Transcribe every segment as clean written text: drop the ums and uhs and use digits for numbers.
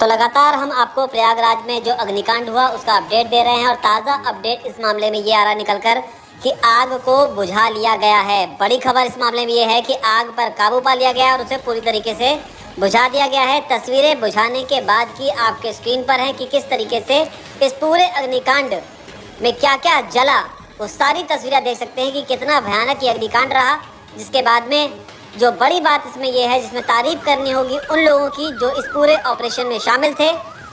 तो लगातार हम आपको प्रयागराज में जो अग्निकांड हुआ उसका अपडेट दे रहे हैं और ताज़ा अपडेट इस मामले में ये आ रहा निकल कर कि आग को बुझा लिया गया है। बड़ी खबर इस मामले में ये है कि आग पर काबू पा लिया गया और उसे पूरी तरीके से बुझा दिया गया है। तस्वीरें बुझाने के बाद की आपके स्क्रीन पर है कि किस तरीके से इस पूरे अग्निकांड में क्या क्या जला, वो सारी तस्वीरें देख सकते हैं कि कितना भयानक ये अग्निकांड रहा। जिसके बाद में जो बड़ी बात इसमें यह है, जिसमें तारीफ करनी होगी उन लोगों की जो इस पूरे ऑपरेशन में शामिल थे।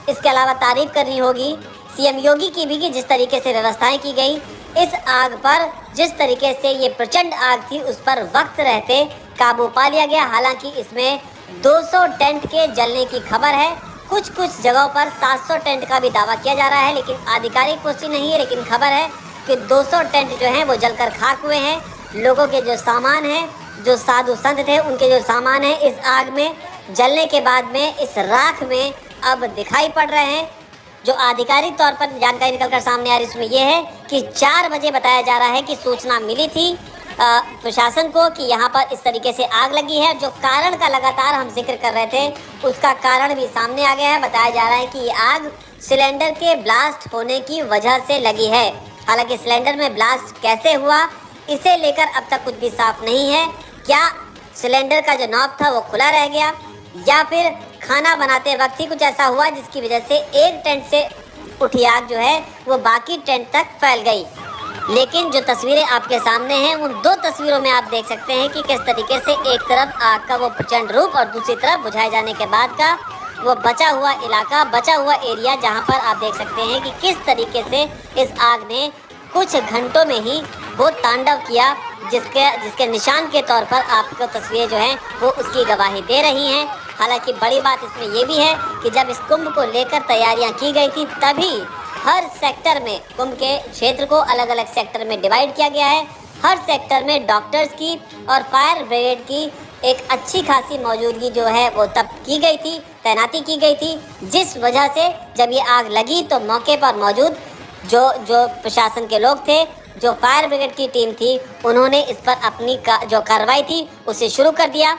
इसके अलावा तारीफ करनी होगी सीएम योगी की भी कि जिस तरीके से व्यवस्थाएं की गई इस आग पर, जिस तरीके से ये प्रचंड आग थी उस पर वक्त रहते काबू पा लिया गया। हालांकि इसमें 200 टेंट के जलने की खबर है। कुछ जगहों पर 700 टेंट का भी दावा किया जा रहा है, लेकिन आधिकारिक पुष्टि नहीं है। लेकिन खबर है कि 200 टेंट जो हैं वो जलकर खाक हुए हैं। लोगों के जो सामान हैं, जो साधु संत थे, उनके जो सामान है इस आग में जलने के बाद में इस राख में अब दिखाई पड़ रहे हैं। जो आधिकारिक तौर पर जानकारी निकलकर सामने आ रही उसमें यह है कि 4 बजे बताया जा रहा है कि सूचना मिली थी प्रशासन को कि यहाँ पर इस तरीके से आग लगी है। जो कारण का लगातार हम जिक्र कर रहे थे उसका कारण भी सामने आ गया है। बताया जा रहा है कि ये आग सिलेंडर के ब्लास्ट होने की वजह से लगी है। हालांकि सिलेंडर में ब्लास्ट कैसे हुआ इसे लेकर अब तक कुछ भी साफ नहीं है। क्या सिलेंडर का जो नॉब था वो खुला रह गया या फिर खाना बनाते वक्त ही कुछ ऐसा हुआ जिसकी वजह से एक टेंट से उठी आग जो है वो बाकी टेंट तक फैल गई। लेकिन जो तस्वीरें आपके सामने हैं उन 2 तस्वीरों में आप देख सकते हैं कि किस तरीके से एक तरफ आग का वो प्रचंड रूप और दूसरी तरफ बुझाए जाने के बाद का वो बचा हुआ इलाका, बचा हुआ एरिया, जहां पर आप देख सकते हैं कि किस तरीके से इस आग ने कुछ घंटों में ही वो तांडव किया, जिसके निशान के तौर पर आपको तस्वीरें जो हैं वो उसकी गवाही दे रही हैं। हालांकि बड़ी बात इसमें ये भी है कि जब इस कुंभ को लेकर तैयारियां की गई थी तभी हर सेक्टर में कुंभ के क्षेत्र को अलग अलग सेक्टर में डिवाइड किया गया है। हर सेक्टर में डॉक्टर्स की और फायर ब्रिगेड की एक अच्छी खासी मौजूदगी जो है वो तब की गई थी, तैनाती की गई थी। जिस वजह से जब ये आग लगी तो मौके पर मौजूद जो प्रशासन के लोग थे, जो फायर ब्रिगेड की टीम थी, उन्होंने इस पर अपनी जो कार्रवाई थी उसे शुरू कर दिया।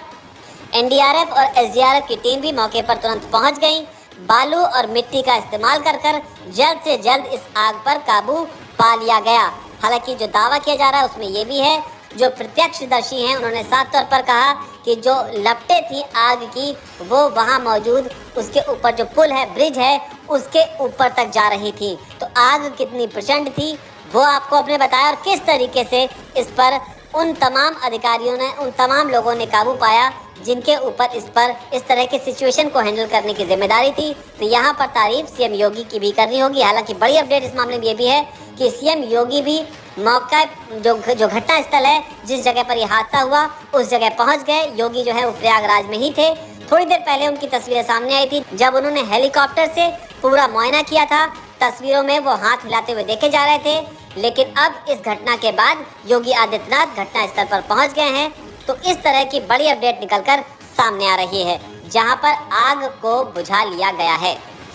एनडीआरएफ और एसडीआरएफ की टीम भी मौके पर तुरंत पहुंच गई। बालू और मिट्टी का इस्तेमाल कर जल्द से जल्द इस आग पर काबू पा लिया गया। हालांकि जो दावा किया जा रहा है उसमें ये भी है, जो प्रत्यक्षदर्शी हैं उन्होंने साफ तौर पर कहा कि जो लपटें थी आग की वो वहां मौजूद उसके ऊपर जो पुल है, ब्रिज है, उसके ऊपर तक जा रही थी। तो आग कितनी प्रचंड थी वो आपको अपने बताया और किस तरीके से इस पर उन तमाम अधिकारियों ने, उन तमाम लोगों ने काबू पाया जिनके ऊपर इस तरह के सिचुएशन को हैंडल करने की जिम्मेदारी थी। तो यहाँ पर तारीफ सीएम योगी की भी करनी होगी। हालांकि बड़ी अपडेट इस मामले में ये भी है कि सीएम योगी भी मौका जो घटना स्थल है, जिस जगह पर यह हादसा हुआ उस जगह पहुँच गए। योगी जो है वो प्रयागराज में ही थे। थोड़ी देर पहले उनकी तस्वीरें सामने आई थी जब उन्होंने हेलीकॉप्टर से पूरा मुआयना किया था। तस्वीरों में वो हाथ हिलाते हुए देखे जा रहे थे। लेकिन अब इस घटना के बाद योगी आदित्यनाथ घटना स्थल पर पहुंच गए हैं। तो इस तरह की बड़ी अपडेट निकलकर सामने आ रही है जहां पर आग को बुझा लिया गया है।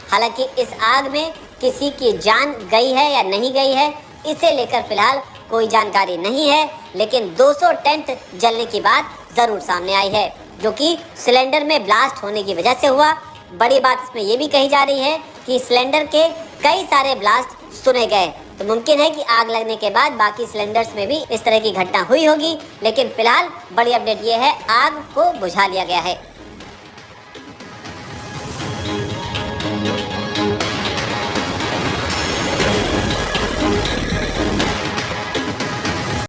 हालांकि इस आग में किसी की जान गई है या नहीं गई है इसे लेकर फिलहाल कोई जानकारी नहीं है। लेकिन 200 टेंट जलने की बात ज़रूर सामने आई है जो कि सिलेंडर में ब्लास्ट होने की वजह से हुआ। बड़ी बात इसमें यह भी कही जा रही है कि सिलेंडर के कई सारे ब्लास्ट सुने गए। तो मुमकिन है कि आग लगने के बाद बाकी सिलेंडर्स में भी इस तरह की घटना हुई होगी। लेकिन फिलहाल बड़ी अपडेट ये है, आग को बुझा लिया गया है।